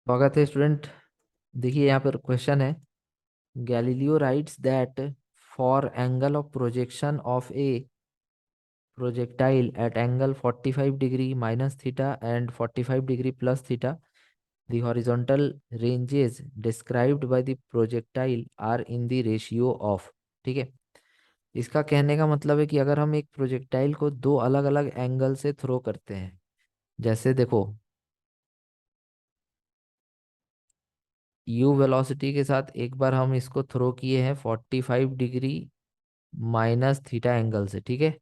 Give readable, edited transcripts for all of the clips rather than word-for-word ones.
स्वागत है स्टूडेंट। देखिए यहाँ पर क्वेश्चन है। Galileo writes that for angle of projection of a projectile at angle 45 degree minus theta and 45 degree plus theta the horizontal ranges described by the projectile are in the ratio of. ठीक है। इसका कहने का मतलब है कि अगर हम एक प्रोजेक्टाइल को दो अलग अलग एंगल से थ्रो करते हैं, जैसे देखो यू वेलोसिटी के साथ एक बार हम इसको थ्रो किए हैं 45 डिग्री माइनस थीटा एंगल से। ठीक है।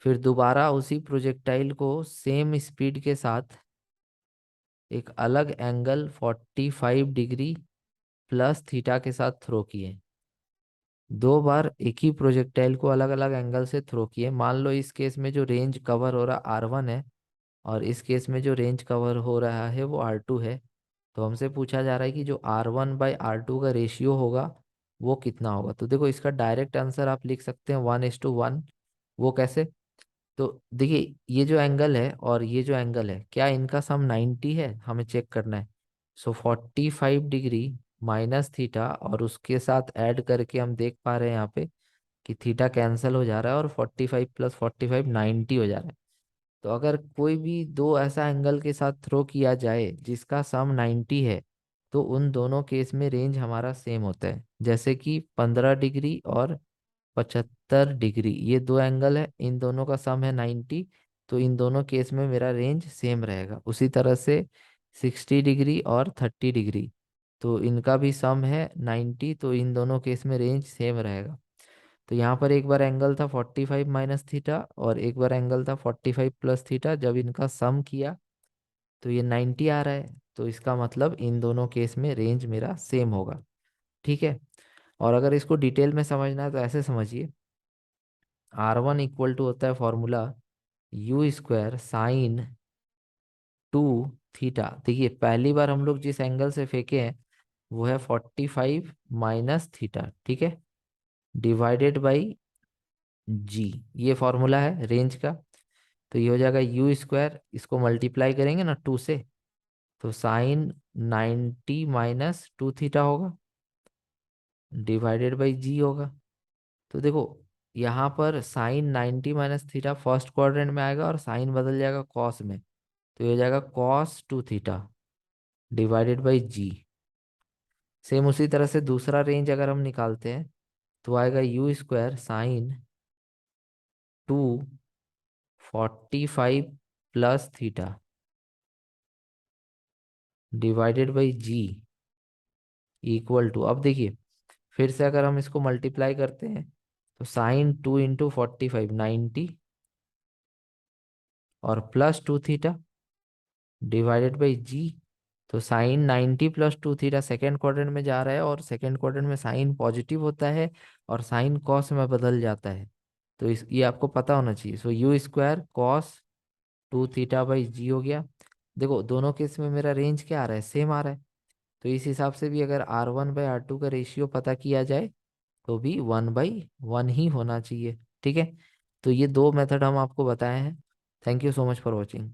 फिर दोबारा उसी प्रोजेक्टाइल को सेम स्पीड के साथ एक अलग एंगल 45 डिग्री प्लस थीटा के साथ थ्रो किए। दो बार एक ही प्रोजेक्टाइल को अलग अलग एंगल से थ्रो किए। मान लो इस केस में जो रेंज कवर हो रहा R1 है और इस केस में जो रेंज कवर हो रहा है वो R2 है। तो हमसे पूछा जा रहा है कि जो R1/R2 का रेशियो होगा वो कितना होगा। तो देखो इसका डायरेक्ट आंसर आप लिख सकते हैं 1:1। वो कैसे? तो देखिए ये जो एंगल है और ये जो एंगल है, क्या इनका सम 90 है? हमें चेक करना है। सो 45 डिग्री माइनस थीटा और उसके साथ ऐड करके हम देख पा रहे हैं यहाँ पे कि थीटा कैंसिल हो जा रहा है और 45 प्लस 45 90 हो जा रहा है। तो अगर कोई भी दो ऐसा एंगल के साथ थ्रो किया जाए जिसका सम 90 है, तो उन दोनों केस में रेंज हमारा सेम होता है। जैसे कि 15 डिग्री और 75 डिग्री, ये दो एंगल है, इन दोनों का सम है 90। तो इन दोनों केस में मेरा रेंज सेम रहेगा। उसी तरह से 60 डिग्री और 30 डिग्री, तो इनका भी सम है 90, तो इन दोनों केस में रेंज सेम रहेगा। तो यहाँ पर एक बार एंगल था 45 माइनस थीटा और एक बार एंगल था 45 प्लस थीटा। जब इनका सम किया तो ये 90 आ रहा है। तो इसका मतलब इन दोनों केस में रेंज मेरा सेम होगा। ठीक है। और अगर इसको डिटेल में समझना है तो ऐसे समझिए। R1 इक्वल टू होता है फॉर्मूला U² साइन 2 थीटा। देखिए पहली बार हम लोग जिस एंगल से फेंके हैं वो है 45 माइनस थीटा। ठीक है। डिवाइडेड बाई जी, ये फॉर्मूला है रेंज का। तो ये हो जाएगा U², इसको मल्टीप्लाई करेंगे ना 2 से, तो साइन 90 - 2 थीटा होगा, डिवाइडेड बाई जी होगा। तो देखो यहाँ पर साइन 90 - थीटा फर्स्ट क्वाड्रेंट में आएगा और साइन बदल जाएगा कॉस में। तो ये हो जाएगा cos 2 theta divided by g. Same उसी तरह से दूसरा रेंज अगर हम निकालते हैं तो आएगा U² sine 245 plus theta divided by g equal to, अब देखिए फिर से अगर हम इसको मल्टीप्लाई करते हैं तो साइन 2 × 45 90 और plus 2 theta divided by g. तो sine 90 plus 2 theta second quadrant में जा रहा है और सेकेंड क्वाड्रेंट में साइन पॉजिटिव होता है और साइन कॉस में बदल जाता है। तो इस ये आपको पता होना चाहिए। सो U²cos 2 थीटा/जी हो गया। देखो दोनों केस में मेरा रेंज क्या आ रहा है? सेम आ रहा है। तो इस हिसाब से भी अगर R1/R2 का रेशियो पता किया जाए तो भी 1/1 ही होना चाहिए। ठीक है। तो ये दो मेथड हम आपको बताए हैं। Thank you so much for watching.